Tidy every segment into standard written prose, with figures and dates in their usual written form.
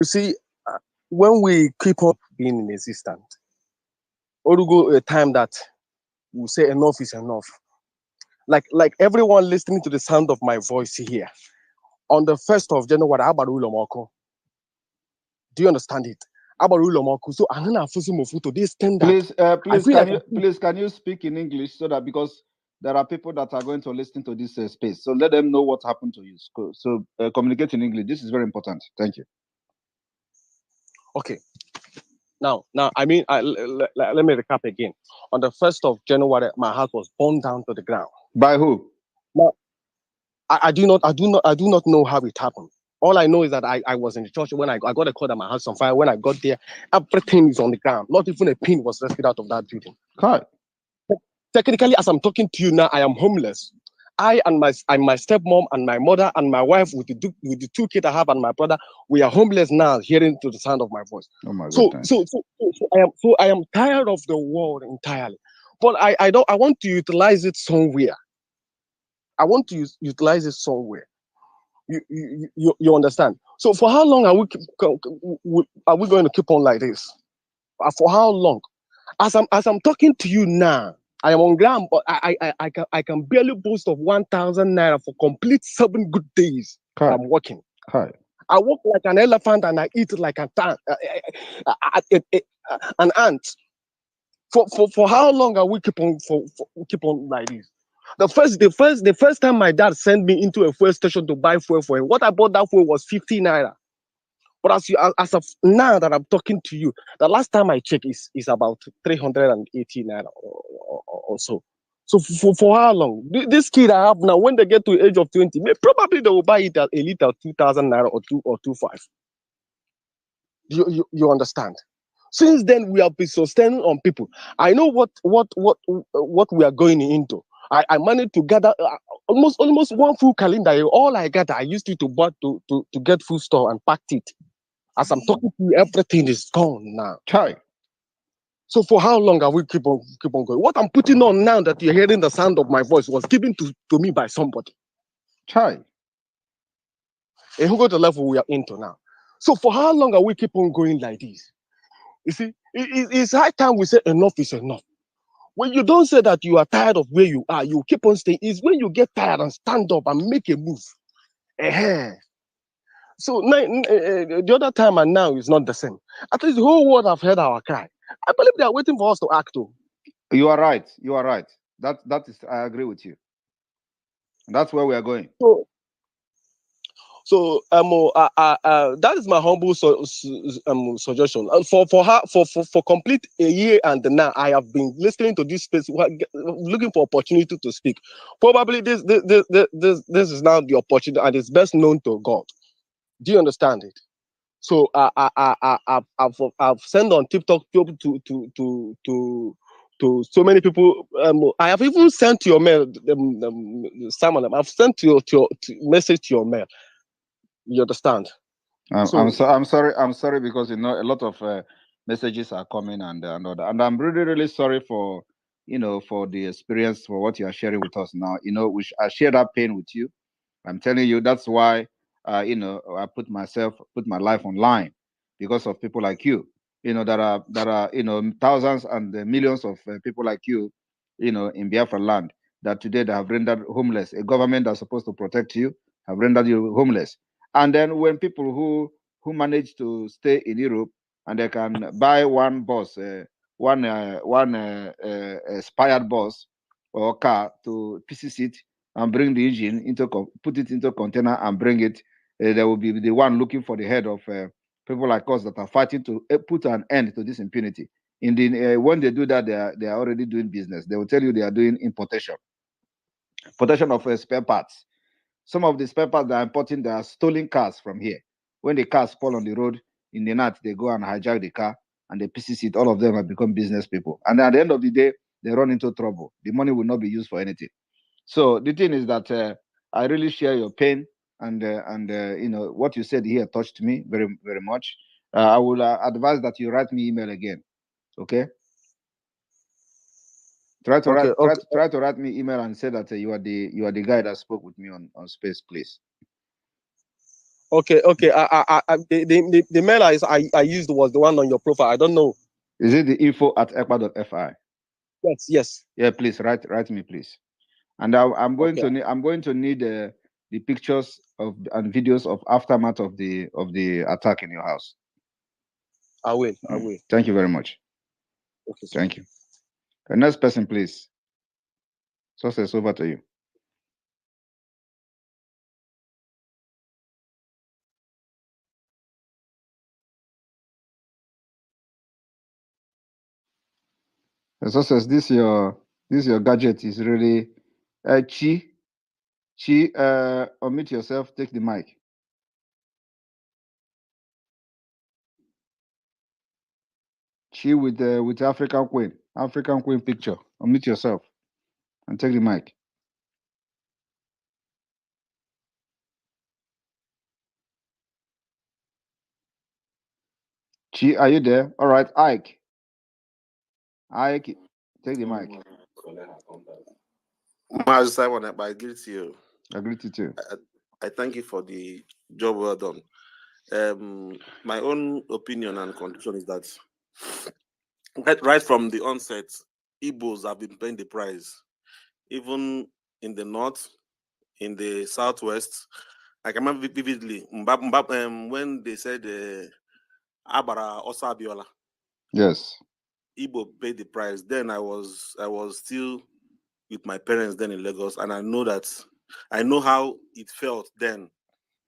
You see, when we keep on being in existence, or to go a time that we say enough is enough. Like everyone listening to the sound of my voice here, on the 1st of January, Abaru. Do you understand it? Abaru. So I'm gonna force him to this thing that I Please, feel like can you speak in English so that because there are people that are going to listen to this space, so let them know what happened to you. So communicate in English. This is very important. Thank you. okay. Now, I mean, let me recap again. On the 1st of January, my house was burned down to the ground. By who? Now, I do not know how it happened. All I know is that I was in the church when I got a call that my house on fire. When I got there, everything is on the ground. Not even a pin was rescued out of that building. Hi. Technically, as I'm talking to you now, I am homeless. I and my stepmom and my mother and my wife with the two kids I have and my brother, we are homeless now, hearing to the sound of my voice. Oh my So goodness. so so, so I am tired of the world entirely. But I want to utilize it somewhere. I want to utilize it somewhere. You understand? So for how long are we going to keep on like this? For how long? As I'm talking to you now, I am on ground, but I can barely boast of 1,000 naira for complete 7 good days that Hi. I'm working. Hi. I walk like an elephant and I eat like an ant. For how long are we keep on like this? The first time my dad sent me into a fuel station to buy fuel for him, what I bought that fuel was 50 naira. But as of now that I'm talking to you, the last time I checked is about 380 naira or so. So for how long? This kid I have now, when they get to the age of 20, probably they will buy it at a liter 2,000 naira or 2.5. You understand? Since then, we have been sustaining on people. I know what we are going into. I managed to gather almost one full calendar. All I gather, I used it to buy to get food store and packed it. As I'm talking to you, everything is gone now. Chai. So for how long are we keep on going? What I'm putting on now that you're hearing the sound of my voice was given to me by somebody. Chai. And who got the level we are into now? So for how long are we keep on going like this? You see, it's high time we say enough is enough. When you don't say that you are tired of where you are, you keep on staying. It's when you get tired and stand up and make a move. Eh. So the other time and now is not the same. At least the whole world have heard our cry. I believe they are waiting for us to act too. You are right. You are right. That is. I agree with you. That's where we are going. So that is my humble suggestion. For complete a year and now, I have been listening to this space, looking for opportunity to speak. Probably this is now the opportunity, and it's best known to God. Do you understand it? So I've sent on TikTok to so many people. I have even sent your mail. Some of them I've sent to message to your mail. You understand? So I'm sorry because a lot of messages are coming and all that. And I'm really sorry for for the experience for what you are sharing with us now. I share that pain with you. I'm telling you that's why I put my life online because of people like you. That are thousands and millions of people like you, in Biafra land that today they have rendered homeless. A government that's supposed to protect you have rendered you homeless. And then when people who manage to stay in Europe and they can buy one bus, one expired bus or car to pieces it and bring the engine put it into a container and bring it, they will be the one looking for the head of people like us that are fighting to put an end to this impunity. When they do that, they are already doing business. They will tell you they are doing importation of spare parts. Some of the spare parts they are importing, they are stolen cars from here. When the cars fall on the road in the night, they go and hijack the car and they pieces it. All of them have become business people. And at the end of the day, they run into trouble. The money will not be used for anything. So the thing is that I really share your pain, and what you said here touched me very very much. I will advise that you write me email again. Okay, okay, okay, try to write me email and say that you are the guy that spoke with me on space, please. Okay, okay. The mail I used was the one on your profile. I don't know. Is it the info@ekpa.fi? Yes, yes. Yeah, please write me, please. And I'm going Okay, to need the pictures of and videos of aftermath of the attack in your house. I will. I will. Thank you very much. Okay, sir. Thank you. The next person, please. Success, over to you. Success, this your gadget is really Chi. Unmute yourself, take the mic. Chi with African Queen picture. Unmute yourself and take the mic. Chi, are you there? All right, Ike. Ike, take the mic. Master Simon, I greet you. I greet you too. I thank you for the job well done. My own opinion and conclusion is that right from the onset, Igbos have been paying the price, even in the north, in the southwest. I can remember vividly when they said Abara Osabiola, Yes. Igbo paid the price. Then I was still with my parents then in Lagos, and I know how it felt then,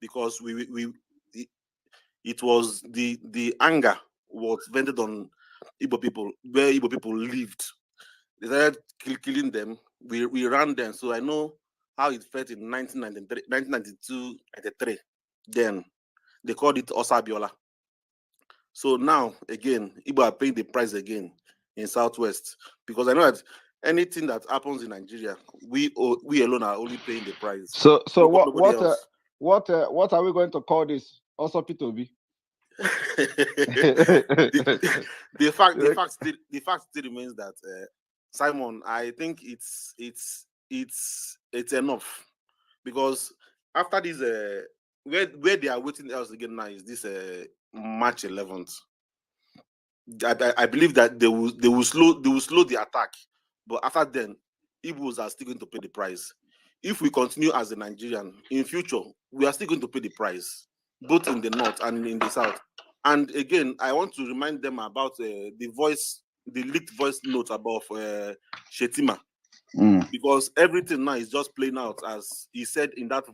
because it was the anger was vented on Igbo people where Igbo people lived. They started killing them. We ran them, so I know how it felt in 1993, 1992, 93. Then they called it Osabiola. So now again, Igbo are paying the price again in Southwest, because I know that anything that happens in Nigeria, we alone are only paying the price. So Nobody else. what are we going to call this? Also P2B. the fact still remains that Simon, I think it's enough, because after this where they are waiting else again now is this March 11th. I believe that they will slow the attack, but after then, Igbos are still going to pay the price. If we continue as a Nigerian in future, we are still going to pay the price, both in the north and in the south. And again, I want to remind them about the leaked voice note about Shetima, because everything now is just playing out as he said in that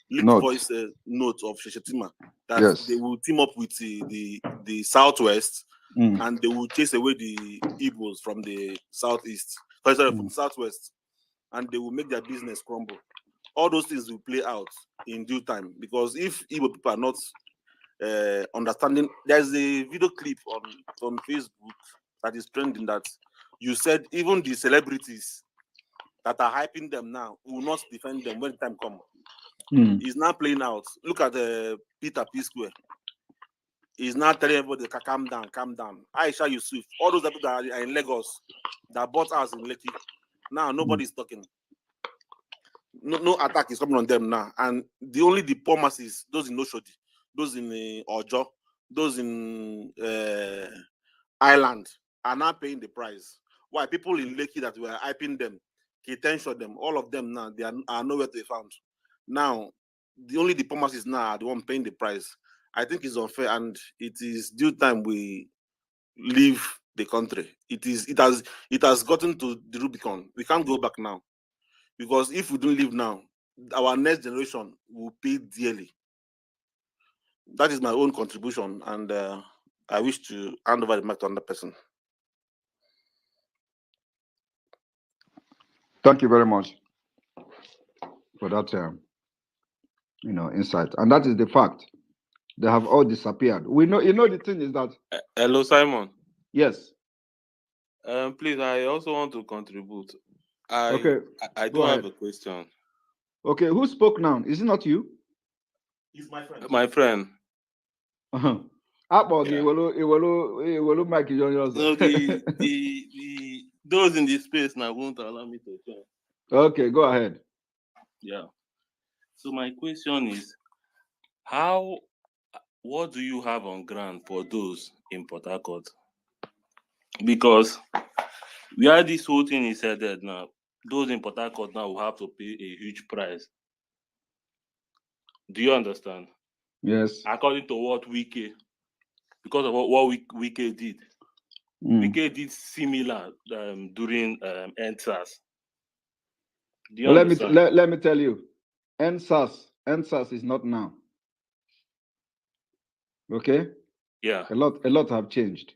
leaked voice note of Shetima, that Yes. they will team up with the southwest, and they will chase away the Igbos from the southeast, from the southwest, and they will make their business crumble. All those things will play out in due time, because if Igbo people are not understanding, there's a video clip on Facebook that is trending, that you said even the celebrities that are hyping them now will not defend them when the time comes. It's now playing out. Look at Peter P. Square. He's now telling everybody, calm down, calm down. Aisha Yusuf, all those people that are in Lagos that bought us in Lekki, now nobody's talking. No attack is coming on them now. And the poor masses, those in Oshodi, those in Ojo, those in Island, are now paying the price. Why? People in Lekki that were hyping them, attention them, all of them now, they are nowhere to be found. Now, the poor masses now are the one paying the price. I think it's unfair, and it is due time we leave the country. It has gotten to the Rubicon. We can't go back now, because if we don't leave now, our next generation will pay dearly. That is my own contribution, and I wish to hand over the mic to another person. Thank you very much for that insight. And that is the fact. They have all disappeared. We know, the thing is that. Hello, Simon. Yes. Please, I also want to contribute. I do have a question. Okay, who spoke now? Is it not you? It's my friend. My friend. Uh-huh. No, those in the space now won't allow me to join. Okay, go ahead. Yeah. So my question is, what do you have on ground for those in Port Harcourt? Because where this whole thing is headed now, those in Port Harcourt now will have to pay a huge price. Do you understand? Yes. According to what Wike, because of what Wike did. Wike did similar during NSAS. Do you understand? Let me tell you, NSAS is not now. Okay? Yeah. A lot have changed.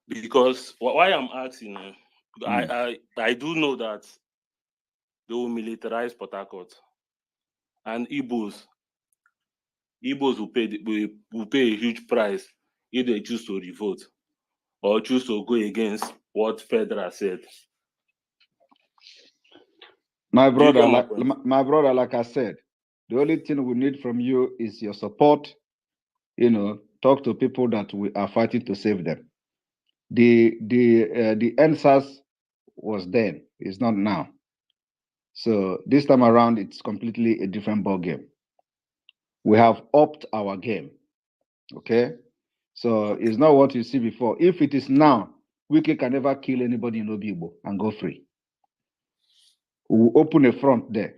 Because why I'm asking, I do know that they will militarize Port Harcourt, and Igbos will pay a huge price if they choose to revolt or choose to go against what Federal said. My brother, like I said, the only thing we need from you is your support. Talk to people that we are fighting to save them. The NSAS was then, it's not now. So this time around, it's completely a different ball game. We have upped our game. Okay? So it's not what you see before. If it is now, Wike can never kill anybody in Obibo and go free. We will open a front there.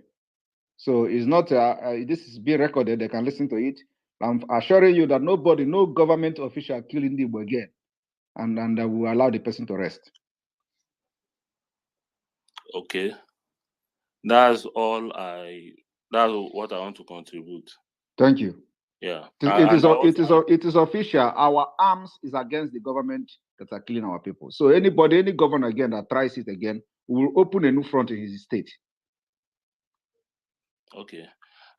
So it's not, this is being recorded, they can listen to it. I'm assuring you that nobody, no government official killing Igbo again. And we will allow the person to rest. Okay. That's what I want to contribute. Thank you. Yeah. It is official. Our arms is against the government that are killing our people. So any governor again that tries it again, we will open a new front in his state. Okay.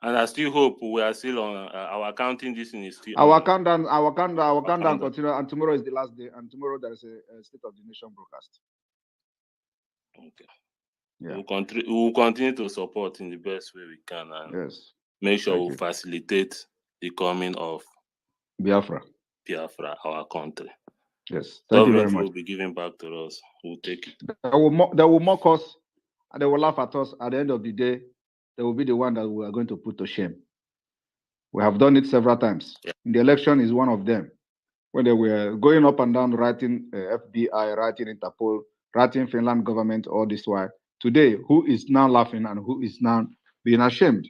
And I still hope we are still on our counting. This is still our countdown continue, and tomorrow is the last day, and tomorrow there is a State of the Nation broadcast. Okay. Yeah. We'll continue to support in the best way we can, and make sure we facilitate the coming of Biafra, our country. Yes. Thank you very much. Will be given back to us. We'll take it. They will mock us, and they will laugh at us. At the end of the day, they will be the one that we are going to put to shame. We have done it several times. Yeah. In the election is one of them. When they were going up and down, writing FBI, writing Interpol, writing Finland government, all this while. Today, who is now laughing and who is now being ashamed?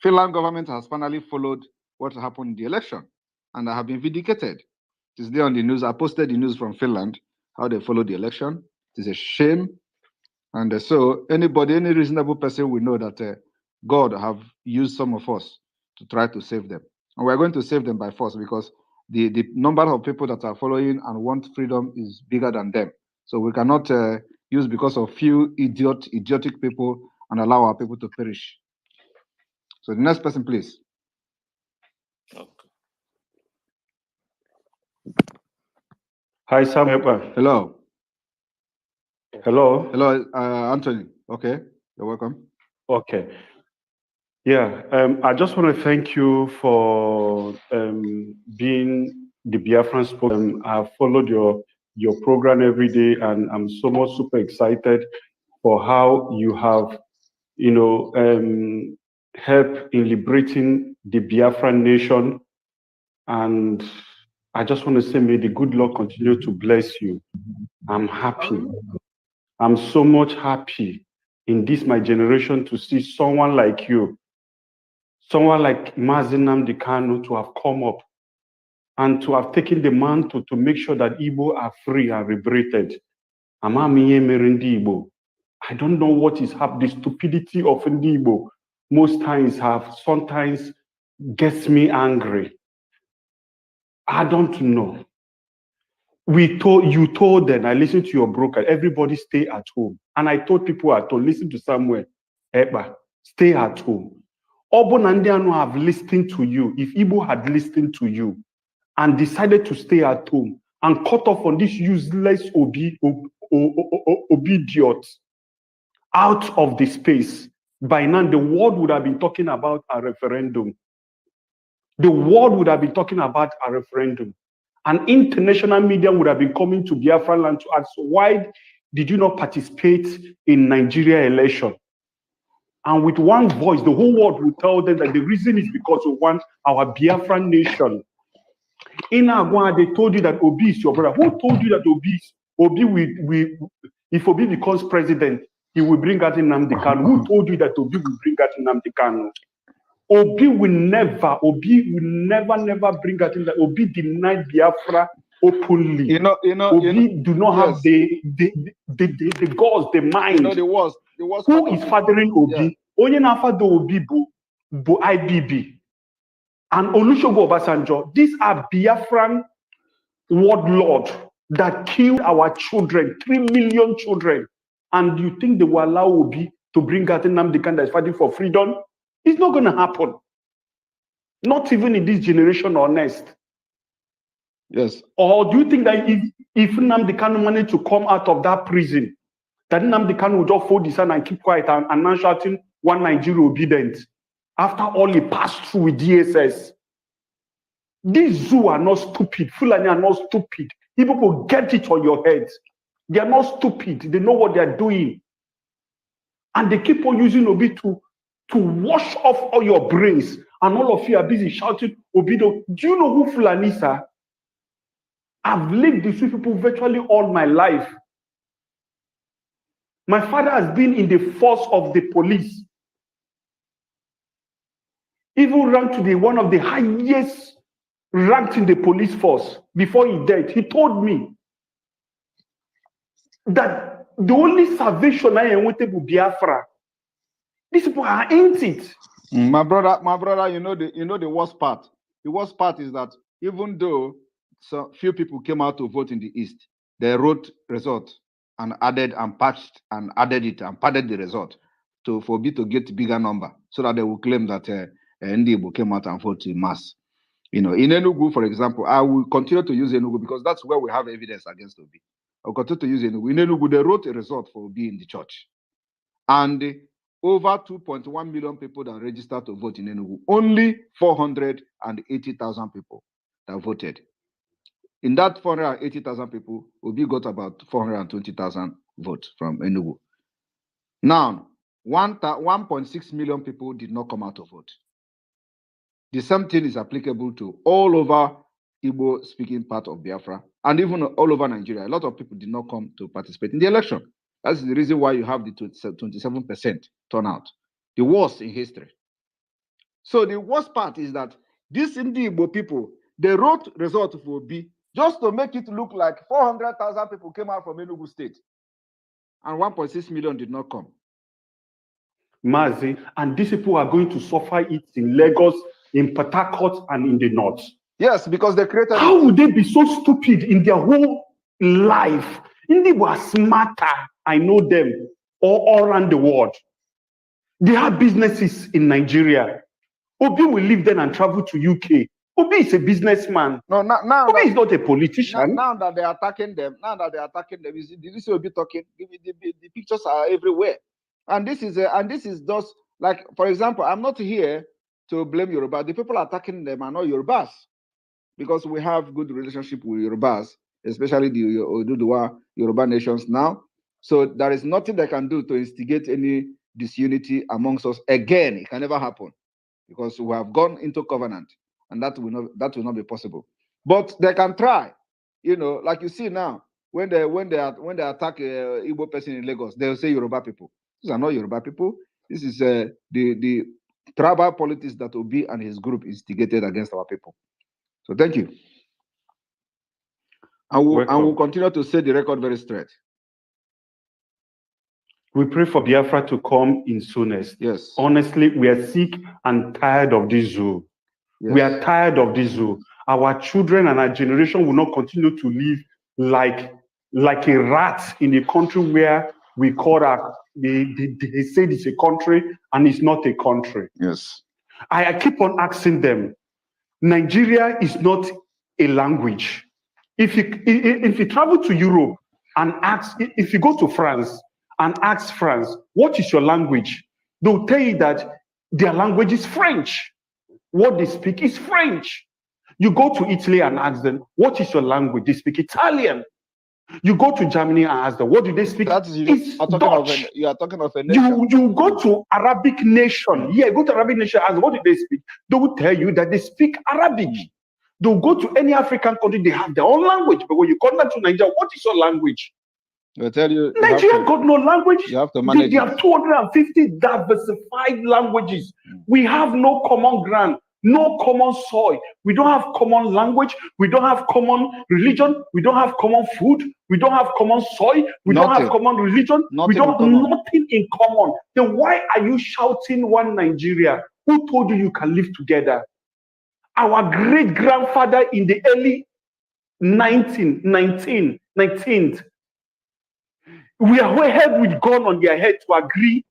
Finland government has finally followed what happened in the election, and I have been vindicated. It is there on the news. I posted the news from Finland, how they followed the election. It is a shame. And so any reasonable person will know that God have used some of us to try to save them. And we're going to save them by force, because the number of people that are following and want freedom is bigger than them. So we cannot use because of few idiotic people and allow our people to perish. So the next person, please. Okay. Hi, Sam Ekpa. Hello. Hello. Hello, Anthony. Okay, you're welcome. Okay. Yeah, I just want to thank you for being the Biafran spokesman. I've followed your program every day, and I'm so much super excited for how you have, helped in liberating the Biafran nation. And I just want to say, may the good Lord continue to bless you. I'm happy. I'm so much happy in this my generation to see someone like you, someone like Mazi Nnamdi Kanu, to have come up and to have taken the mantle to make sure that Igbo are free and liberated. I don't know what is happening. The stupidity of Igbo most times sometimes gets me angry. I don't know. You told them, I listened to your broker, everybody stay at home. And I told people at home, listen to Samuel, Ekpa, stay at home. Obo Nandiano have listened to you. If Igbo had listened to you and decided to stay at home and cut off on this useless idiot out of the space, by now the world would have been talking about a referendum. The world would have been talking about a referendum. And international media would have been coming to Biafra land to ask, why did you not participate in Nigeria election? And with one voice, the whole world will tell them that the reason is because we want our Biafran nation. In Agua, they told you that Obi is your brother. Who told you that if Obi becomes president, he will bring out Nnamdi Kanu? Who told you that Obi will bring out Nnamdi Kanu? Obi will never bring out that. Obi denied Biafra openly. Obi do not have the goals, the mind. Who is fathering Obi? Onye na father Obi bu IBB and Olusegun Obasanjo. These are Biafran warlords that killed our children, 3 million children. And you think they will allow Obi to bring out Nnamdi Kanu that is fighting for freedom? It's not going to happen. Not even in this generation or next. Yes. Or do you think that if Nnamdi Kanu managed to come out of that prison, that Nnamdi Kanu would just fold his hand and keep quiet and not shouting one Nigeria obedient after all he passed through with DSS? These Zoo are not stupid. Fulani are not stupid. You people get it on your heads. They are not stupid. They know what they are doing. And they keep on using Obi to wash off all your brains. And all of you are busy shouting, Obido. Do you know who Fulanis are? I've lived with these people virtually all my life. My father has been in the force of the police. Even ranked to one of the highest ranked in the police force before he died. He told me that the only salvation I wanted to Biafra. These people are ain't it. My brother, you know the worst part. The worst part is that even though so few people came out to vote in the East, they wrote result and added and patched and added it and padded the result for B to get bigger number so that they will claim that Ndibo came out and voted in mass. In Enugu, for example, I will continue to use Enugu because that's where we have evidence against Obi. I'll continue to use Enugu. In Enugu, they wrote a result for Obi in the church. And over 2.1 million people that registered to vote in Enugu, only 480,000 people that voted. In that 480,000 people, Obi got about 420,000 votes from Enugu. Now, 1.6 million people did not come out to vote. The same thing is applicable to all over Igbo-speaking part of Biafra and even all over Nigeria. A lot of people did not come to participate in the election. That's the reason why you have the 27% turnout, the worst in history. So the worst part is that these Igbo people, they wrote result for Obi just to make it look like 400,000 people came out from Enugu State and 1.6 million did not come. Mazi, and these people are going to suffer it in Lagos, in Port Harcourt, and in the north. Yes, because they created. How would they be so stupid in their whole life? They were smarter, I know them, all around the world. They have businesses in Nigeria. Obi will leave them and travel to UK. Obi is a businessman. No, now Obi is not a politician. Now that they're attacking them, did you see Obi talking? The pictures are everywhere. And this is just like, for example, I'm not here to blame Yoruba. The people attacking them are not Yorubas, because we have good relationship with Yorubas, especially the Oduduwa Yoruba nations now. So there is nothing they can do to instigate any disunity amongst us again. It can never happen because we have gone into covenant, and that will not be possible. But they can try, like you see now when they attack Igbo person in Lagos, they'll say Yoruba people. These are not Yoruba people. This is the tribal politics that Obi and his group instigated against our people. So thank you. And we'll continue to set the record very straight. We pray for Biafra to come in soonest. Yes. Honestly, we are sick and tired of this zoo. Yes. We are tired of this zoo. Our children and our generation will not continue to live like a rat in a country where we call they say it's a country and it's not a country. Yes. I keep on asking them, Nigeria is not a language. If you travel to Europe and ask, if you go to France and ask France, what is your language? They'll tell you that their language is French. What they speak is French. You go to Italy and ask them, what is your language? They speak Italian. You go to Germany and ask them, what do they speak? That is, It's Dutch. you are talking of a nation. You go to Arabic nation. Yeah, go to Arabic nation and ask, what do they speak? They will tell you that they speak Arabic. They'll go to any African country, they have their own language. But when you come back to Nigeria, what is your language? They'll tell you. Nigeria got no language. You have to manage. They have 250 diversified languages. We have no common ground, no common soil. We don't have common language. We don't have common religion. We don't have common food. We don't have common soil. We don't have common religion. We don't nothing in common. Then why are you shouting one Nigeria? Who told you can live together? Our great grandfather in the early 19th. We are way ahead with gun on their head to agree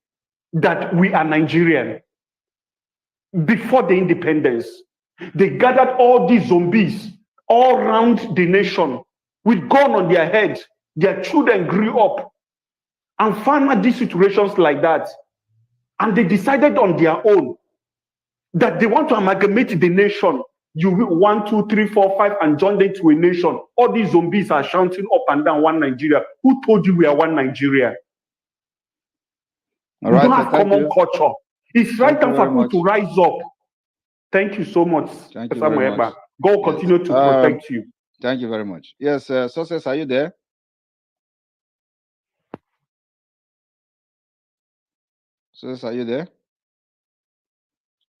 that we are Nigerian. Before the independence, they gathered all these zombies all around the nation with gun on their heads. Their children grew up and found out these situations like that. And they decided on their own that they want to amalgamate the nation. You 1, 2, 3, 4, 5 and join them to a nation. All these zombies are shouting up and down one Nigeria. Who told you we are one Nigeria? All we right, don't have common culture. It's right time for people to rise up. Thank you so much. Thank you very much. God will continue to protect you. Thank you very much. Yes, Success, are you there? Success, are you there?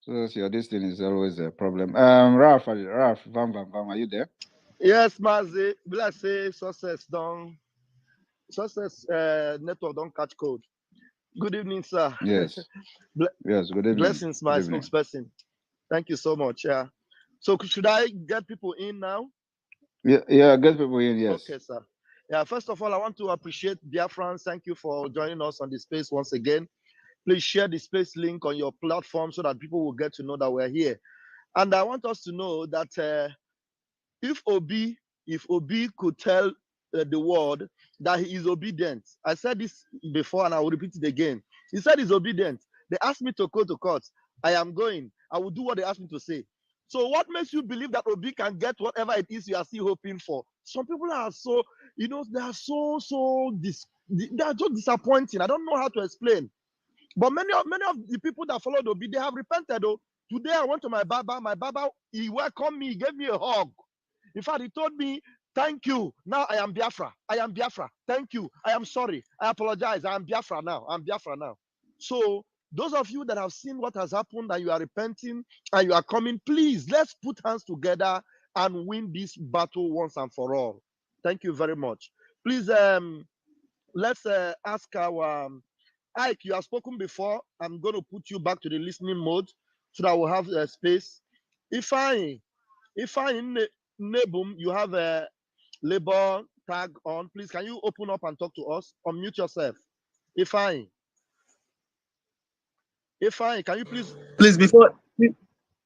So this thing is always a problem. Ralph, are you there? Yes, Mazi. Let's say Success don't. Success network don't catch code. Good evening, sir. Yes. Yes, good evening. Blessings, my spokesperson. Thank you so much. Yeah. So should I get people in now? Yeah, get people in, yes. Okay, sir. Yeah, first of all, I want to appreciate Biafrans. Thank you for joining us on the space once again. Please share the space link on your platform so that people will get to know that we're here. And I want us to know that if Obi could tell the world that he is obedient. I said this before and I will repeat it again. He said he's obedient. They asked me to go to court. I am going. I will do what they asked me to say. So what makes you believe that Obi can get whatever it is you are still hoping for? Some people are so, they are they are just disappointing. I don't know how to explain. But many of the people that followed Obi, they have repented. Oh, today I went to my Baba. My Baba, he welcomed me. He gave me a hug. In fact, he told me, thank you. Now I am Biafra. I am Biafra. Thank you. I am sorry. I apologize. I am Biafra now. I'm Biafra now. So those of you that have seen what has happened and you are repenting and you are coming, please, let's put hands together and win this battle once and for all. Thank you very much. Please, let's ask our Ike. You have spoken before. I'm going to put you back to the listening mode so that we'll have space. If I Nebum, you have a labor tag on. Please, can you open up and talk to us? Unmute yourself. Ifeanyi, can you please? Please, before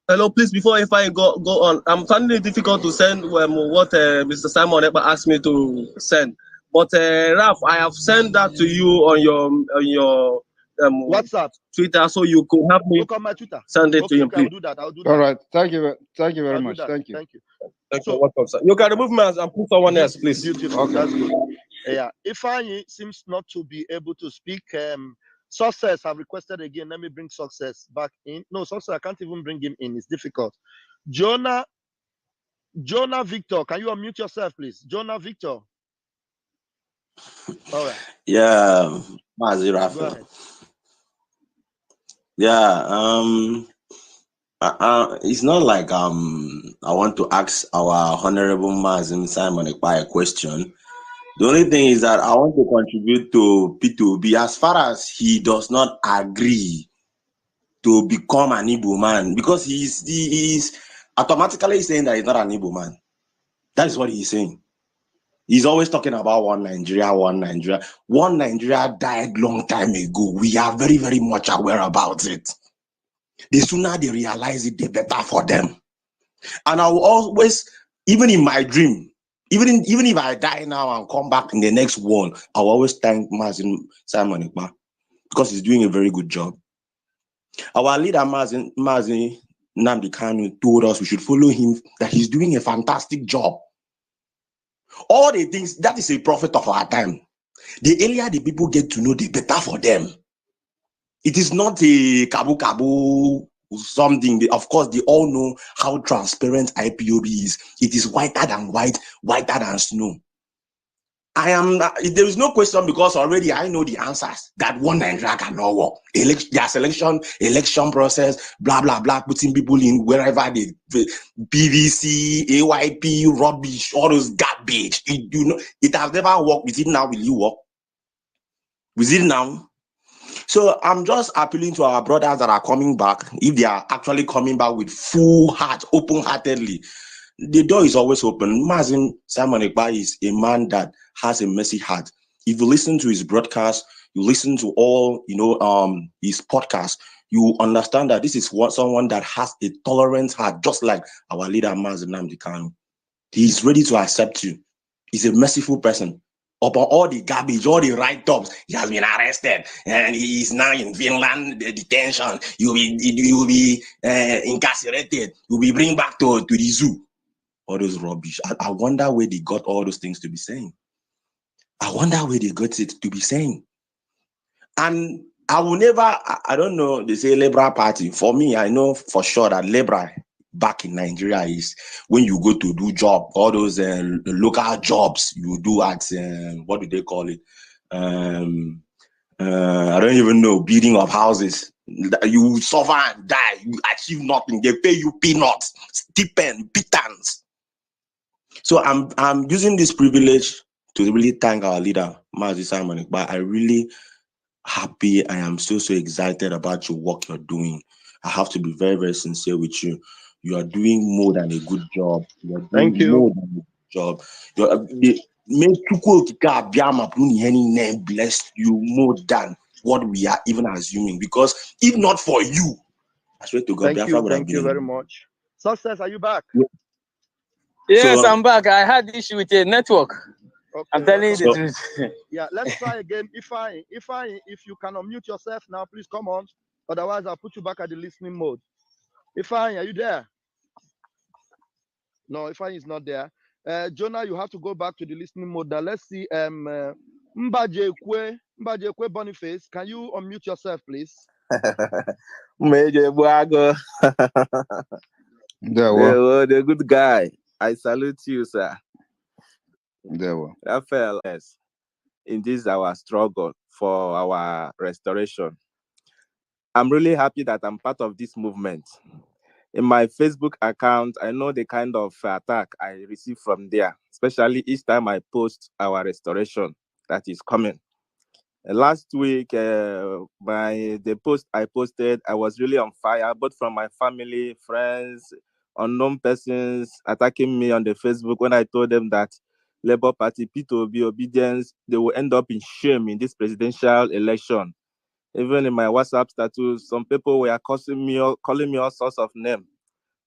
Ifeanyi go on, I'm finding it difficult to send what Mr. Simon Ekpa asked me to send. But Ralph, I have sent that to you on your WhatsApp, Twitter, so you could help me. look on my Twitter. Send it to him, okay, please. I'll do that. All right. Thank you very much. Thank you. Thank you. So, welcome, sir. You can remove me and put someone else, please. Beautiful. Okay. That's good. Yeah. Ifeanyi seems not to be able to speak. Success have requested again. Let me bring Success back in. No, Success, I can't even bring him in. It's difficult. Jonah Victor, can you unmute yourself, please? Jonah Victor. All right. Yeah, Mazi Rafa. Yeah, it's not like I want to ask our honorable Mazim Simon Ekpa a question. The only thing is that I want to contribute to P2B as far as he does not agree to become an Igbo man, because he is automatically saying that he's not an Igbo man. That is what he's saying. He's always talking about one Nigeria, one Nigeria. One Nigeria died long time ago. We are very, very much aware about it. The sooner they realize it, the better for them. And I will always, even in my dream, even if I die now and come back in the next world, I will always thank Mazin Simon Ekpa because he's doing a very good job. Our leader Mazin Nnamdi Kanu told us we should follow him, that he's doing a fantastic job. All the things that is a prophet of our time. The earlier the people get to know, the better for them. It is not a kabu kabu something. Of course, they all know how transparent IPOB is. It is whiter than white, whiter than snow. There is no question because already I know the answers that one Nigeria cannot work. Their election process, blah, blah, blah, putting people in wherever the PVC, AYP, rubbish, all those garbage. It has never worked. With it now, will you work? With it now? So I'm just appealing to our brothers that are coming back, if they are actually coming back with full heart, open-heartedly. The door is always open. Mazin Simon Ekpa is a man that has a messy heart. If you listen to his broadcast, you listen to all, his podcast, you understand that this is someone that has a tolerant heart, just like our leader Mazin Nnamdi Kanu. He's ready to accept you. He's a merciful person. Upon all the garbage, all the write-ups, he has been arrested and he is now in Finland detention. You will be incarcerated. You will be bring back to the zoo. All those rubbish. I wonder where they got all those things to be saying. I wonder where they got it to be saying. And I will never, I don't know, they say Liberal Party. For me, I know for sure that Liberal back in Nigeria is when you go to do job, all those local jobs you do at, what do they call it? I don't even know, building of houses. You suffer and die, you achieve nothing, they pay you peanuts, stipend, pittance. So I'm using this privilege to really thank our leader, Mazi Simon. But I really happy. I am so excited about your work you're doing. I have to be very, very sincere with you. You are doing more than a good job. You are doing Thank you. more than a good job. May bless you more than what we are even assuming. Because if not for you, I swear to God, Biafra would have Thank been you very much. Success, are you back? Yes, So- I'm back. I had issue with the network. Okay, I'm telling you the So- truth. Yeah, let's try again. If you can unmute yourself now, please come on. Otherwise, I'll put you back at the listening mode. Ifeanyi, are you there? No, Ifeanyi is not there. Jonah, you have to go back to the listening mode. Now let's see. Mbajekwe Boniface, can you unmute yourself, please? Major Buago, the good guy. I salute you, sir. Raphael, yes, in this our struggle for our restoration. I'm really happy that I'm part of this movement. In my Facebook account, I know the kind of attack I receive from there, especially each time I post our restoration that is coming. Last week, the post I posted, I was really on fire, both from my family, friends, unknown persons attacking me on the Facebook when I told them that Labour Party, P2B, obedience, they will end up in shame in this presidential election. Even in my WhatsApp status, some people were calling me all sorts of names.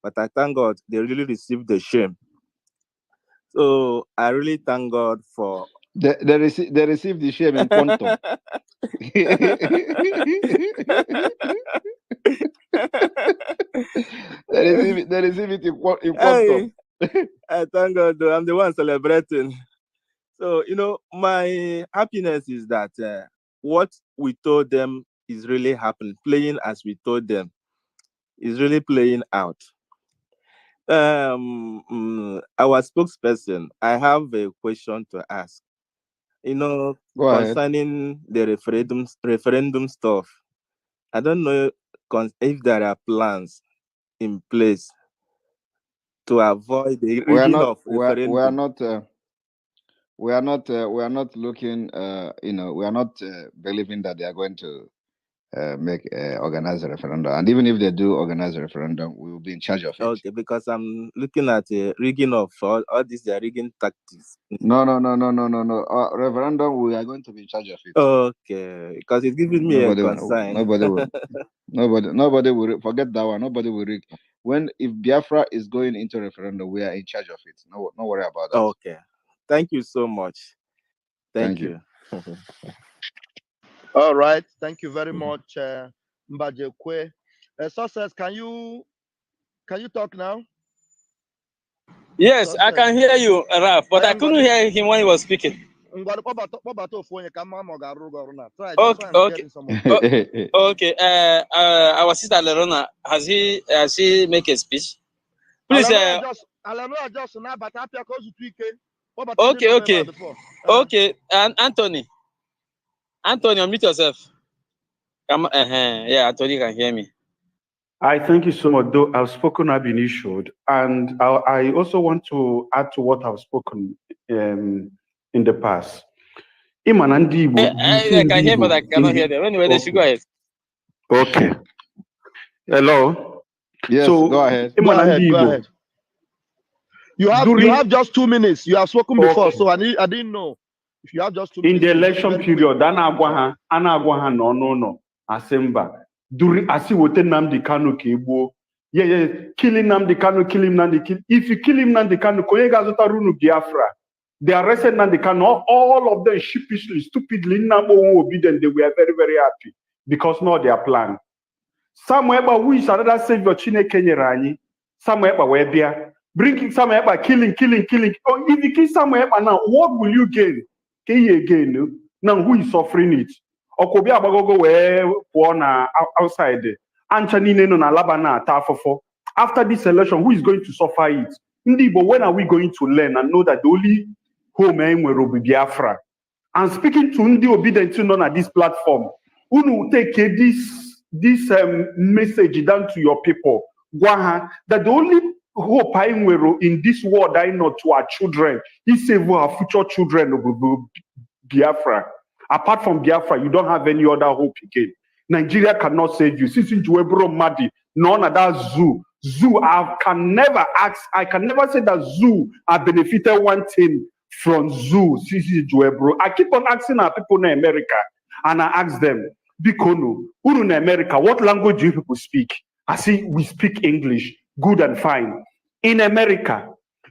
But I thank God they really received the shame. So I really thank God for... They received the shame in quantum. They receive it in quantum. I thank God, though. I'm the one celebrating. So, my happiness is that what we told them is really happening. Playing as we told them is really playing out. Our spokesperson, I have a question to ask. Concerning the referendum stuff, I don't know if there are plans in place to avoid the rigging of referendum. We are not looking. We are not believing that they are going to organize a referendum. And even if they do organize a referendum, we will be in charge of it. Okay, because I'm looking at rigging of all these rigging tactics. No. Referendum, we are going to be in charge of it. Okay, because it's giving me a concern. Nobody will forget that one. Nobody will rig. If Biafra is going into referendum, we are in charge of it. No worry about that. Okay, thank you so much. Thank you. All right, thank you very much, Mbajekwe. Success, can you talk now? Yes, I can hear you, Raf, but I couldn't hear him when he was speaking. Okay, okay, okay. Our sister Lerona, has she make a speech? Please, okay, okay, okay. And Anthony, unmute yourself. Come, yeah, Anthony can hear me. I thank you so much. Though I've spoken, I've been issued, and I also want to add to what I've spoken in the past. I can hear, but I cannot hear them. Anyway, they should go ahead. Okay. Hello. Yes, so, go ahead. Go ahead. You have just 2 minutes. You have spoken before, so I didn't know. If you have just 2 minutes. In the election period, Anagwaha no. Asemba. During Asiwote Namdi Kanu Kebo. Yeah, killing Namdi Kanu, kill him Namdi kill. If you kill him Namdi Kanu, Koyega Zota Runu Biafra. They arrested Namdi Kanu, all of them sheepishly, stupidly, Namo obedient. They were very, very happy because now their plan. Samuel, who is another savior, Chine Kenyerani. Samuel, Webia. Bringing Samuel, killing. Oh, if you kill Samuel now, what will you gain? Again, now who is suffering it? Okobi abagogo we na outside. Anchanine no na labana tafofo. After this election, who is going to suffer it? But when are we going to learn and know that the only home will be Biafra? And speaking to Ndi obedient known at this platform, who will take this message down to your people, that the only hope I will in this world I know to our children is save our future children of Biafra. Apart from Biafra, you don't have any other hope again. Nigeria cannot save you. Since Juebro Madi, none of that zoo, I can never say that zoo are benefited one thing from zoo. Sisi Juebro. I keep on asking our people in America, and I ask them, Bikono, who in America, what language do you people speak? I see we speak English, good and fine. In America,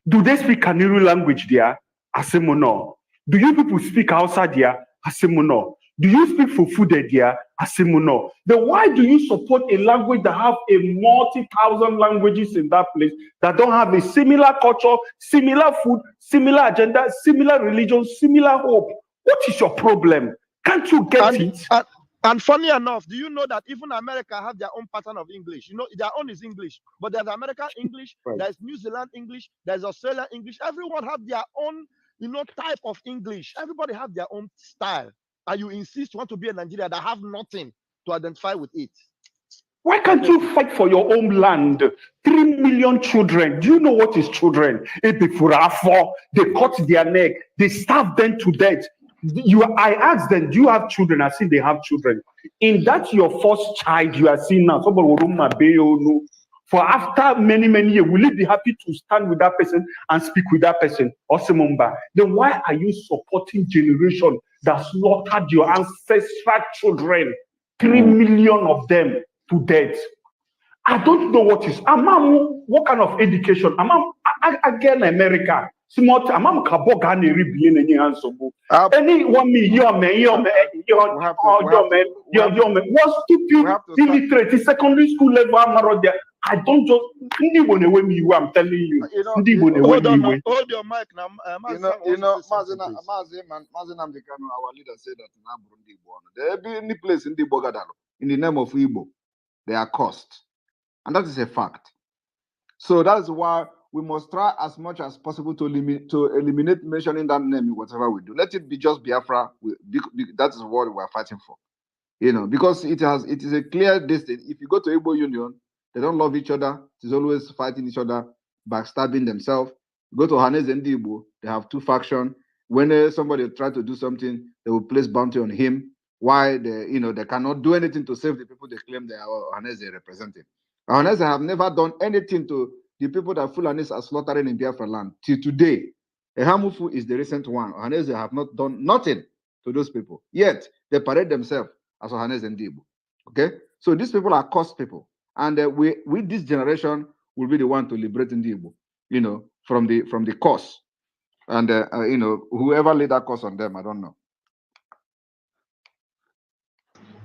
do they speak Kanuri language there? I say no. Do you people speak outside there? I say no. Do you speak Fufude there? I say no. Then why do you support a language that have a multi-thousand languages in that place that don't have a similar culture, similar food, similar agenda, similar religion, similar hope? What is your problem? Can't you get it? And funny enough, do you know that even America have their own pattern of English? You know, their own is English, but there's American English, right. There's New Zealand English, there's Australian English. Everyone have their own, type of English. Everybody have their own style. And you insist you want to be a Nigeria that have nothing to identify with it. Why can't you fight for your own land? 3 million children. Do you know what is children? They cut their neck. They starve them to death. I asked them, do you have children? I see they have children. In that your first child you are seeing now, for after many, many years, will you be happy to stand with that person and speak with that person? Then why are you supporting generation that slaughtered your ancestral children? 3 million of them to death. I don't know what is. What kind of education? Again, America. Smart. Any 1 million, was stupid, illiterate, secondary school level. I don't just. I'm telling you. Hold your mic now. Mazi Namdekanu, our leader, said that there be any place in the Bogadalo in the name of Igbo, they are cursed. And that is a fact. So that is why we must try as much as possible to eliminate mentioning that name in whatever we do. Let it be just Biafra. That is what we are fighting for. Because it is a clear distance. If you go to Igbo Union, they don't love each other. It is always fighting each other, backstabbing themselves. You go to Hanez and Igbo, they have two factions. When somebody try to do something, they will place bounty on him. Why they cannot do anything to save the people they claim they are Hanez representing. Hanez have never done anything to the people that Fulanis are slaughtering in Biafra land till today. Ehamufu is the recent one. Hanez have not done nothing to those people. Yet they parade themselves as Hanez and Igbo. Okay? So these people are cursed people. And we this generation will be the one to liberate Igbo, from the curse. And whoever laid that curse on them, I don't know.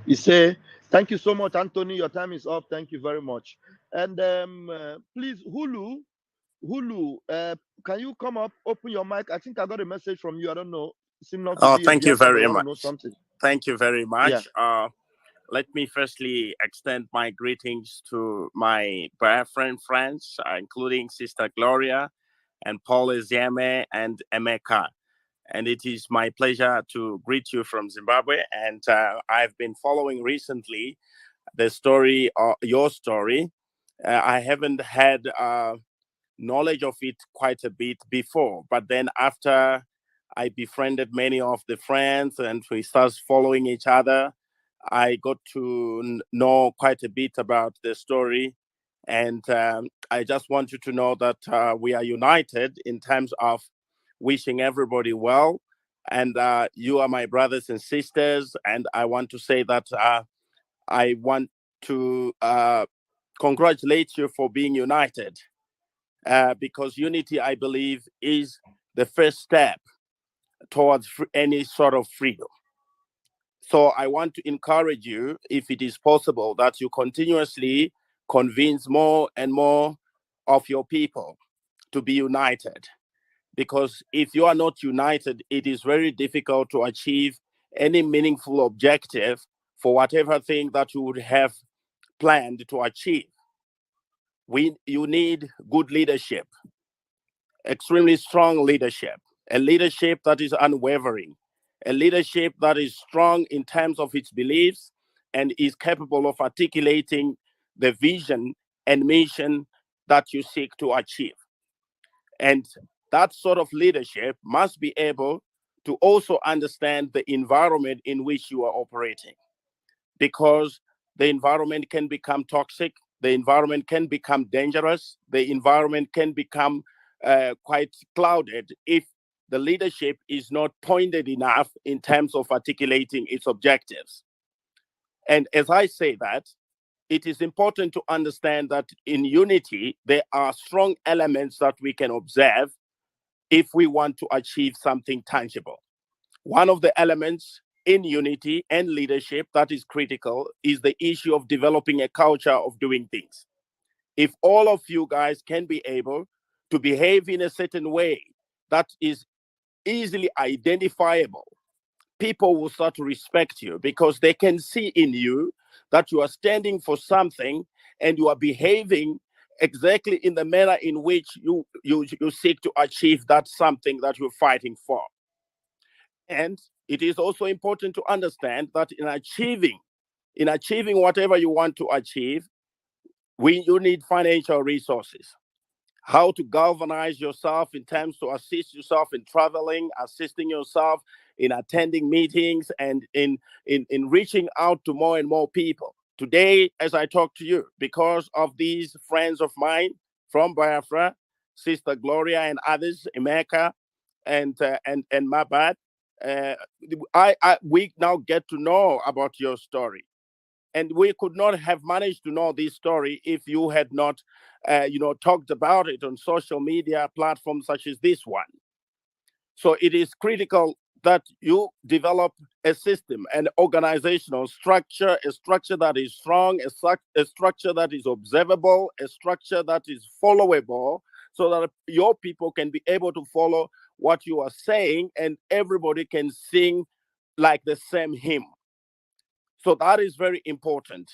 You say, thank you so much, Anthony. Your time is up. Thank you very much. And please, Hulu, Hulu, can you come up, open your mic? I think I got a message from you. I don't know. Seem not to Oh, be a thank you dear father. very You want to know much. something? Thank you very Yeah. much. Let me firstly extend my greetings to my boyfriend friends, including Sister Gloria and Paul Eziame and Emeka. And it is my pleasure to greet you from Zimbabwe. And I've been following recently the story, your story. I haven't had knowledge of it quite a bit before, but then after I befriended many of the friends and we started following each other, I got to know quite a bit about the story. And I just want you to know that we are united in terms of wishing everybody well. And you are my brothers and sisters. And I want to say that I want to congratulate you for being united. Because unity, I believe, is the first step towards any sort of freedom. So I want to encourage you, if it is possible, that you continuously convince more and more of your people to be united. Because if you are not united, it is very difficult to achieve any meaningful objective for whatever thing that you would have planned to achieve. You need good leadership, extremely strong leadership, a leadership that is unwavering, a leadership that is strong in terms of its beliefs and is capable of articulating the vision and mission that you seek to achieve. And that sort of leadership must be able to also understand the environment in which you are operating, because the environment can become toxic, the environment can become dangerous, the environment can become quite clouded if the leadership is not pointed enough in terms of articulating its objectives. And as I say that, it is important to understand that in unity, there are strong elements that we can observe if we want to achieve something tangible. One of the elements in unity and leadership that is critical is the issue of developing a culture of doing things. If all of you guys can be able to behave in a certain way that is easily identifiable, people will start to respect you because they can see in you that you are standing for something and you are behaving exactly in the manner in which you seek to achieve that something that you're fighting for. And it is also important to understand that in achieving whatever you want to achieve, you need financial resources. How to galvanize yourself in terms to assist yourself in traveling, assisting yourself in attending meetings, and in reaching out to more and more people. Today, as I talk to you, because of these friends of mine from Biafra, Sister Gloria and others, Emeka and Mabad, uh, we now get to know about your story. And we could not have managed to know this story if you had not, talked about it on social media platforms such as this one. So it is critical that you develop a system, an organizational structure, a structure that is strong, a structure that is observable, a structure that is followable, so that your people can be able to follow what you are saying and everybody can sing like the same hymn. So that is very important.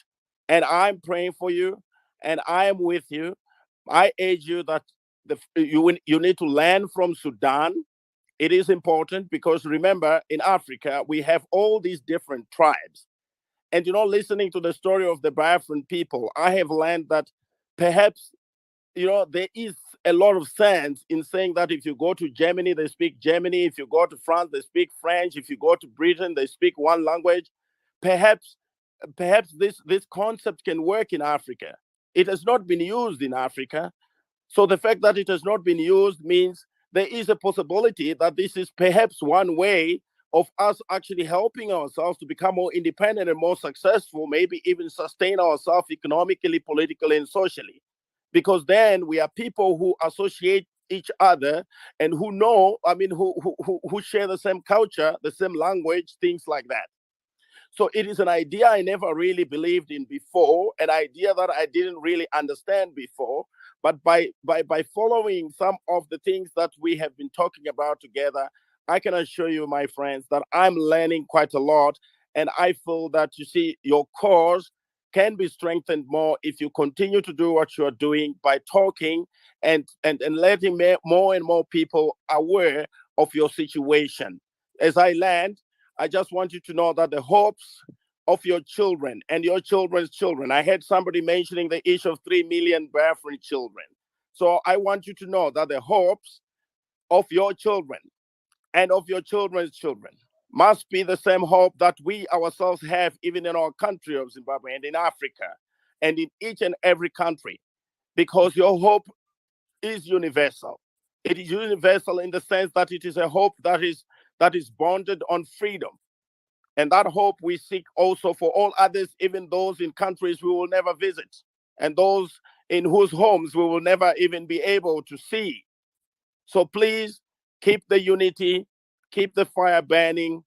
And I'm praying for you and I am with you. I urge you that you need to learn from Sudan. It is important because remember, in Africa, we have all these different tribes. And listening to the story of the Biafran people, I have learned that perhaps, there is a lot of sense in saying that if you go to Germany, they speak Germany. If you go to France, they speak French. If you go to Britain, they speak one language. Perhaps this concept can work in Africa. It has not been used in Africa. So the fact that it has not been used means there is a possibility that this is perhaps one way of us actually helping ourselves to become more independent and more successful, maybe even sustain ourselves economically, politically, and socially. Because then we are people who associate each other and who know, who share the same culture, the same language, things like that. So it is an idea I never really believed in before, an idea that I didn't really understand before. But by following some of the things that we have been talking about together, I can assure you, my friends, that I'm learning quite a lot. And I feel that, you see, your cause can be strengthened more if you continue to do what you're doing by talking and letting more and more people aware of your situation. As I land, I just want you to know that the hopes of your children and your children's children. I heard somebody mentioning the issue of 3 million Biafran children. So I want you to know that the hopes of your children and of your children's children must be the same hope that we ourselves have, even in our country of Zimbabwe and in Africa and in each and every country, because your hope is universal. It is universal in the sense that it is a hope that is bonded on freedom. And that hope we seek also for all others, even those in countries we will never visit, and those in whose homes we will never even be able to see. So please keep the unity, keep the fire burning,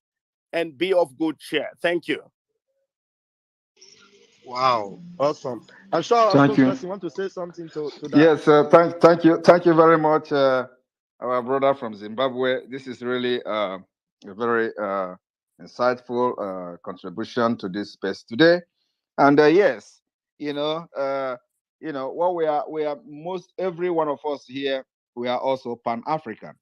and be of good cheer. Thank you. Wow, awesome. I'm sure our Thank you. spokesperson want to say something to that. Yes, thank you very much, our brother from Zimbabwe. This is really a very insightful contribution to this space today. And yes, what we are most every one of us here, we are also Pan-African,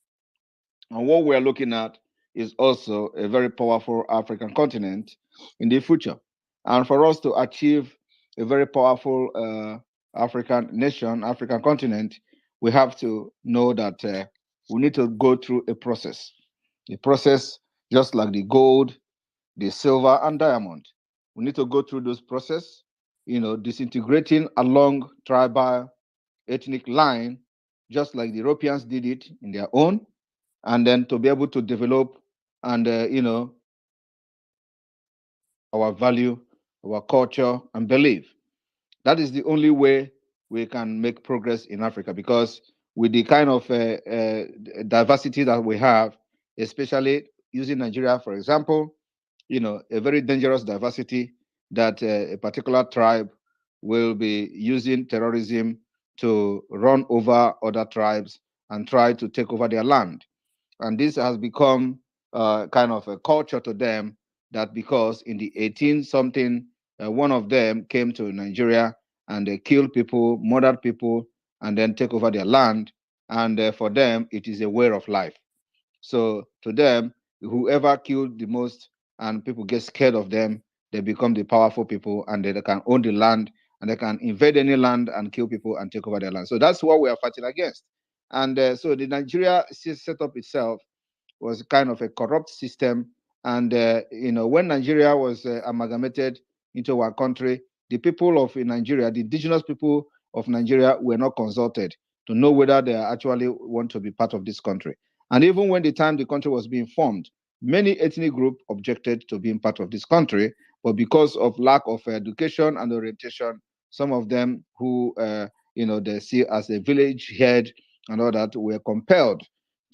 and what we are looking at is also a very powerful African continent in the future. And for us to achieve a very powerful African nation, African continent, we have to know that we need to go through a process. A process just like the gold, the silver, and diamond. We need to go through those process, disintegrating along tribal, ethnic line, just like the Europeans did it in their own, and then to be able to develop and our value, our culture, and belief. That is the only way we can make progress in Africa, because with the kind of diversity that we have, especially using Nigeria, for example, a very dangerous diversity that a particular tribe will be using terrorism to run over other tribes and try to take over their land. And this has become kind of a culture to them, that because in the 18 something, one of them came to Nigeria and they killed people, murdered people, and then take over their land. And for them, it is a way of life. So to them, whoever killed the most and people get scared of them, they become the powerful people, and they can own the land, and they can invade any land and kill people and take over their land. So that's what we are fighting against. And so the Nigeria set up itself was kind of a corrupt system. And when Nigeria was amalgamated into our country, the people of Nigeria, the indigenous people of Nigeria, were not consulted to know whether they actually want to be part of this country. And even when the time the country was being formed, many ethnic groups objected to being part of this country, but because of lack of education and orientation, some of them who they see as a village head and all that were compelled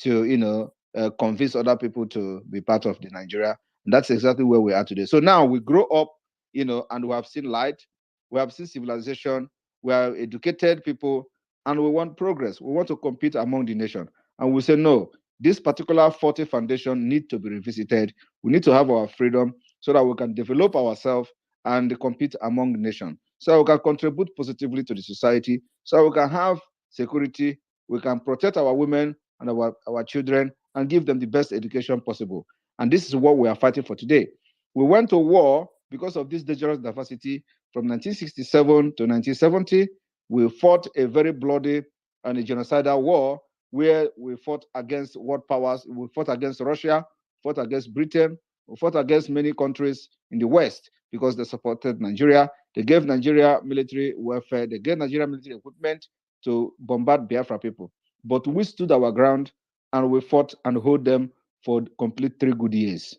to convince other people to be part of the Nigeria. And that's exactly where we are today. So now we grow up, and we have seen light, we have seen civilization, we are educated people, and we want progress. We want to compete among the nation. And we say, no, this particular 40 foundation need to be revisited. We need to have our freedom so that we can develop ourselves and compete among the nation. So we can contribute positively to the society, so we can have security, we can protect our women and our children and give them the best education possible. And this is what we are fighting for today. We went to war because of this dangerous diversity from 1967 to 1970. We fought a very bloody and a genocidal war where we fought against world powers. We fought against Russia, fought against Britain, we fought against many countries in the West because they supported Nigeria. They gave Nigeria military welfare, they gave Nigeria military equipment to bombard Biafra people. But we stood our ground and we fought and hold them for complete 3 good years.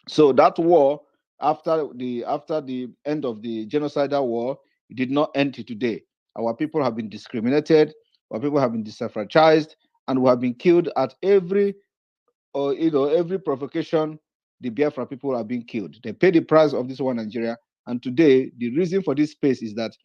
So that war, after the end of the genocidal war, it did not end today. Our people have been discriminated, our people have been disenfranchised, and we have been killed at every provocation. The Biafra people are being killed. They pay the price of this war in Nigeria. And today, the reason for this space is that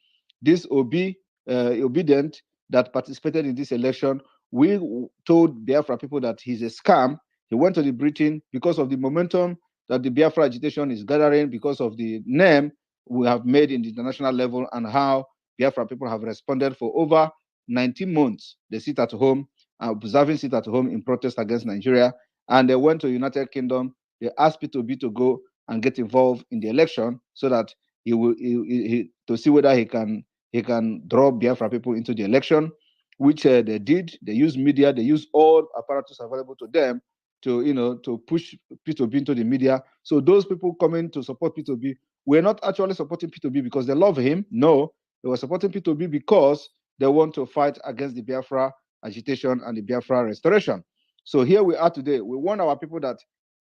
this Obi obedient that participated in this election. We told Biafra people that he's a scam. He went to the Britain because of the momentum that the Biafra agitation is gathering, because of the name we have made in the international level, and how Biafra people have responded for over 19 months. They sit at home, observing sit at home in protest against Nigeria, and they went to United Kingdom. They asked P2B to go and get involved in the election so that to see whether he can draw Biafra people into the election, which they did. They used media, they used all apparatus available to them to push P2B into the media. So those people coming to support P2B were not actually supporting P2B because they love him. No, they were supporting P2B because they want to fight against the Biafra agitation and the Biafra restoration. So here we are today. We warn our people that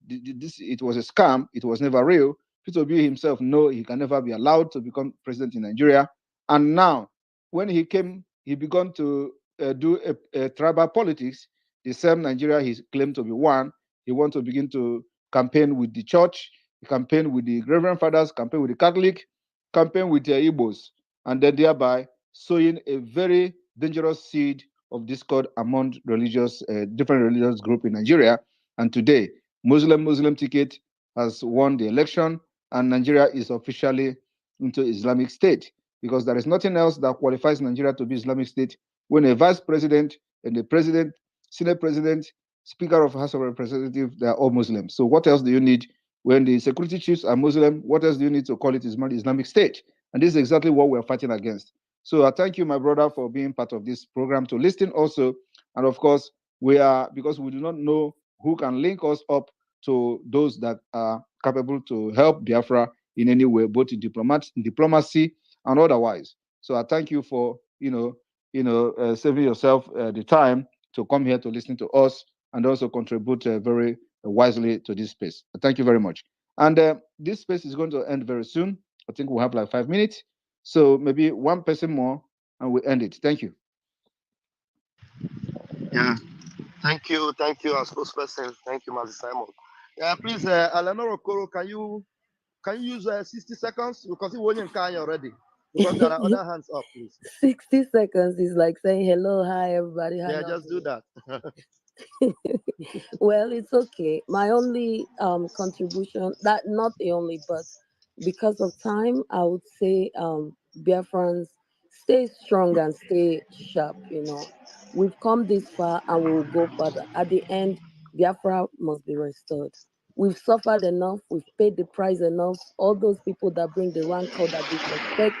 it was a scam. It was never real. P2B himself know he can never be allowed to become president in Nigeria. And now, when he came, he began to do a tribal politics, the same Nigeria he claimed to be one. He want to begin to campaign with the church, campaign with the Reverend Fathers, campaign with the Catholic, campaign with the Igbos, and then thereby sowing a very dangerous seed of discord among different religious groups in Nigeria. And today, Muslim ticket has won the election, and Nigeria is officially into Islamic State, because there is nothing else that qualifies Nigeria to be Islamic State when a vice president and the president, Senate president, Speaker of House of Representatives, they are all Muslims. So what else do you need when the security chiefs are Muslim? What else do you need to call it Islamic State? And this is exactly what we're fighting against. So I thank you, my brother, for being part of this program, to listen also. And of course, because we do not know who can link us up to those that are capable to help Biafra in any way, both in diplomacy and otherwise. So I thank you for saving yourself the time to come here to listen to us and also contribute very wisely to this space. Thank you very much. And this space is going to end very soon. I think we'll have like 5 minutes. So maybe one person more and we end it. Thank you. Yeah. Thank you, our spokesperson. Thank you, Mazi Simon. Yeah, please, Eleanor Okoro, can you use 60 seconds? Because you won't can already. Because there are other hands up, please. 60 seconds is like saying hello, hi, everybody. Hi, yeah, just do that. Well, it's okay. My only contribution, that not the only, but because of time, I would say Biafrans, stay strong and stay sharp. We've come this far and we will go further. At the end, Biafra must be restored. We've suffered enough, we've paid the price enough. All those people that bring the rancor, that disrespect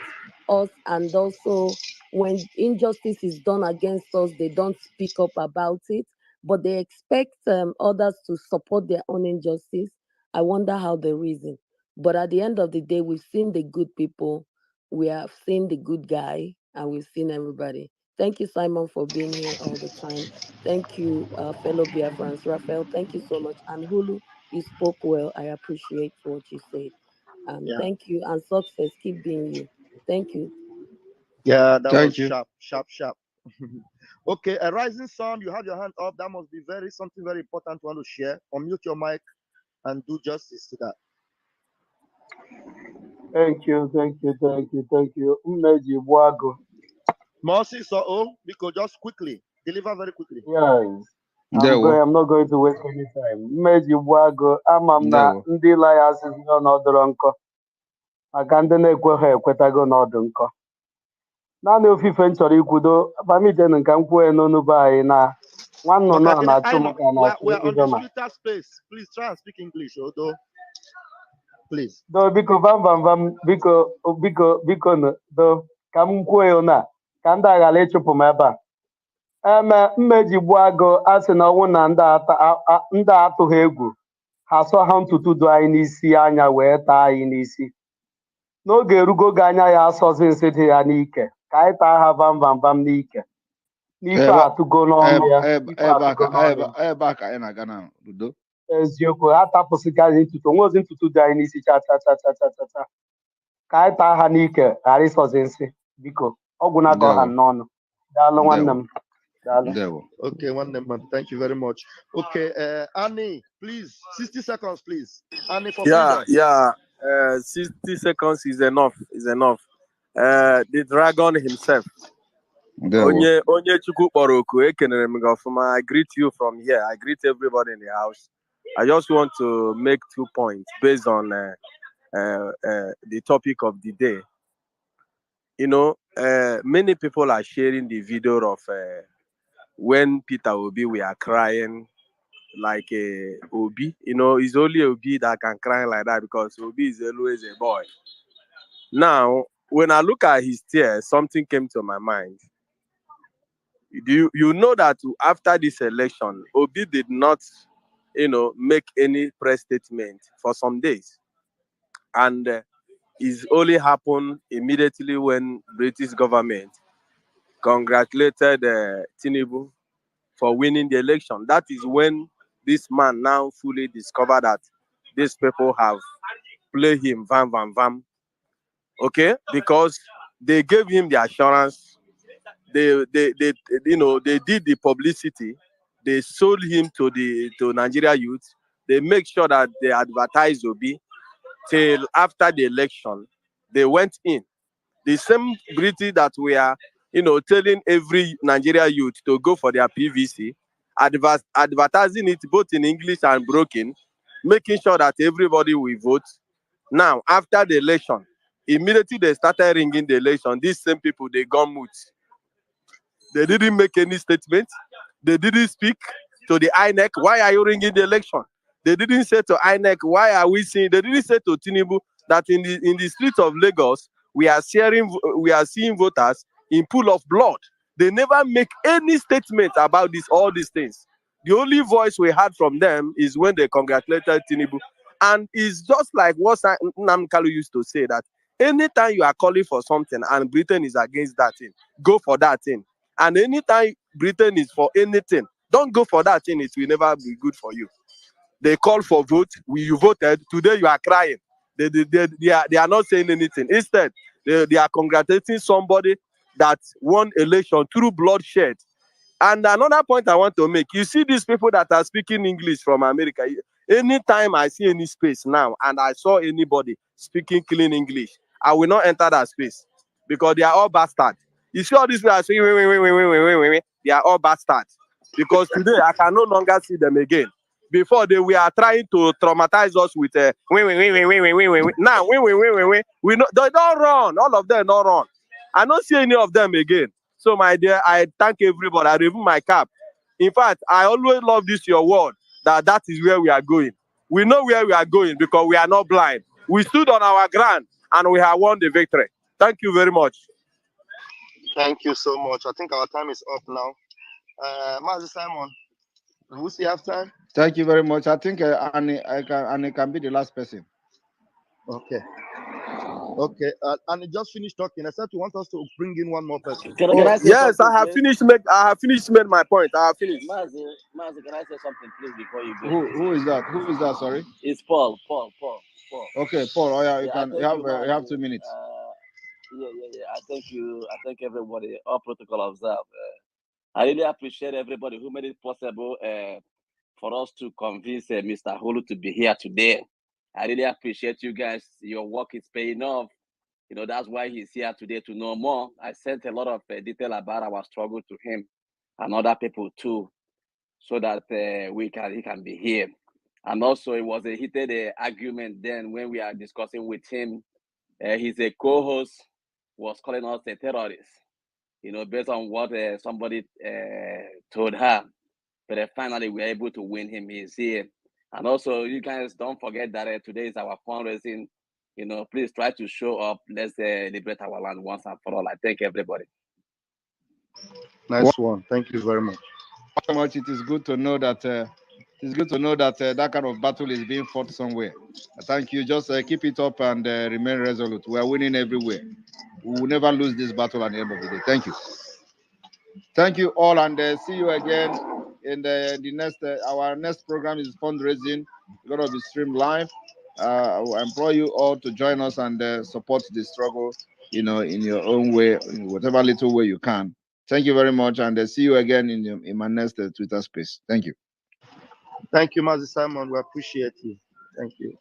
us, and also when injustice is done against us, they don't speak up about it, but they expect others to support their own injustice. I wonder how they reason. But at the end of the day, we've seen the good people, we have seen the good guy, and we've seen everybody. Thank you, Simon, for being here all the time. Thank you, fellow Biafrans. Raphael, thank you so much. And Hulu, you spoke well. I appreciate what you said. Thank you, and success. Keep being you. Thank you. Yeah, that was sharp. Okay, a rising sun, you have your hand up. That must be something very important you want to share. Unmute your mic and do justice to that. Thank you. Mmeji Bwago. Moses because just quickly, deliver very quickly. Yes. I'm not going to waste any time. Mmeji Bwago, amam na ndị liars nọ n'ọdụrụ nkọ. Maka ndị na-ekweghị ekwetago n'ọdụ nkọ. Naanị ofufe m chọrọ ikwudo, pamiten nka m kwuo n'onu be anyị na nwanne nọ na-achụ m ka na-achụ ibe ma. Please try and speak English, although. Please. Do biko bam biko do ka m kwuo ya na ka ndị aghala ịchụpụ m ebe a. Mmeji Bwago a sị na ọnwụ na ndị atụghị egwu ha sọ ha ntutu du anyị n'isi anya wee taa anyị n'isi. N'oge erugo ga anya ya asọzi nsị dị ya n'ike ka anyị taa ha bam n'ike. N'ife atụgo n'ọnụ ya. Ebe a ka anyị na-aga na udo. Eziokwu, ha tapụsịgaghị ntutu, onwe ozi ntutu dị anyị n'isi cha ka anyị taa ha n'ike ghara ịsọzi nsị. Biko, ọgwụ na-akọ ha n'ọnụ. Daalụ nwanne m. Okay, nwanne m. Thank you very much. Okay, Annie, please, 60 seconds, please. Annie, for freedom. 60 seconds is enough. The dragon himself, Onye Chukwu kpọrọ oku ekenere m gị ọfụma. I greet you from here. I greet everybody in the house. I just want to make 2 points based on the topic of the day. You know, many people are sharing the video of when Peter Obi we are crying like Obi. You know, it's only Obi that can cry like that because Obi is always a boy. Now, when I look at his tears, something came to my mind. You know that after this election, Obi did not, make any press statement for some days, and it's only happened immediately when British government congratulated Tinubu for winning the election. That is when this man now fully discovered that these people have played him vam. Okay, because they gave him the assurance. They did the publicity. They sold him to Nigeria youth. They make sure that they advertise Obi till after the election. They went in. The same British that we are, telling every Nigeria youth to go for their PVC, advertising it both in English and broken, making sure that everybody will vote. Now, after the election, immediately they started ringing the election. These same people, they got mute. They didn't make any statement. They didn't speak to the INEC. Why are you ringing the election? They didn't say to INEC, why are we seeing? They didn't say to Tinubu that in the streets of Lagos we are seeing voters in pool of blood. They never make any statement about all these things. The only voice we heard from them is when they congratulated Tinubu. And it's just like what Nnamdi Kanu used to say, that anytime you are calling for something and Britain is against that thing, go for that thing. And anytime Britain is for anything, don't go for that thing. It will never be good for you. They call for vote. You voted. Today you are crying. They are not saying anything. Instead, they are congratulating somebody that won election through bloodshed. And another point I want to make, you see these people that are speaking English from America. Anytime I see any space now and I saw anybody speaking clean English, I will not enter that space because they are all bastards. You see all these people are saying, they are all bastards. Because today I can no longer see them again. Before they were trying to traumatize us with now we know they don't run. All of them don't run. I don't see any of them again. So my dear, I thank everybody. I remove my cap. In fact, I always love this your word that is where we are going. We know where we are going because we are not blind. We stood on our ground and we have won the victory. Thank you very much. Thank you so much. I think our time is up now. Master Simon, do we still have time? Thank you very much. I think Annie can be the last person. Okay. Okay. And just finished talking. I said you want us to bring in one more person. Yes, I have finished. I have finished. Made my point. I have finished. Mazi, can I say something, please, before you go? Who is that? Who is that? Sorry. It's Paul. Okay, Paul. Oh yeah, you have 2 minutes. Yeah. I thank everybody. All protocol observed. I really appreciate everybody who made it possible for us to convince Mr. Hulu to be here today. I really appreciate you guys. Your work is paying off. That's why he's here today to know more. I sent a lot of detail about our struggle to him and other people too, so that he can be here. And also, it was a heated argument then when we are discussing with him. His co-host was calling us a terrorist, based on what somebody told her. But finally, we were able to win him. He's here. And also, you guys don't forget that today is our fundraising. Please try to show up. Let's liberate our land once and for all. I thank everybody. Nice one. Thank you very much. So much. It is good to know that. That kind of battle is being fought somewhere. Thank you. Just keep it up and remain resolute. We are winning everywhere. We will never lose this battle at the end of the day. Thank you. Thank you all, and see you again in the next. Our next program is fundraising. It's going to be streamed live. I implore you all to join us and support the struggle, in your own way, in whatever little way you can. Thank you very much, and see you again in my next Twitter space. Thank you. Thank you, Mazi Simon. We appreciate you. Thank you.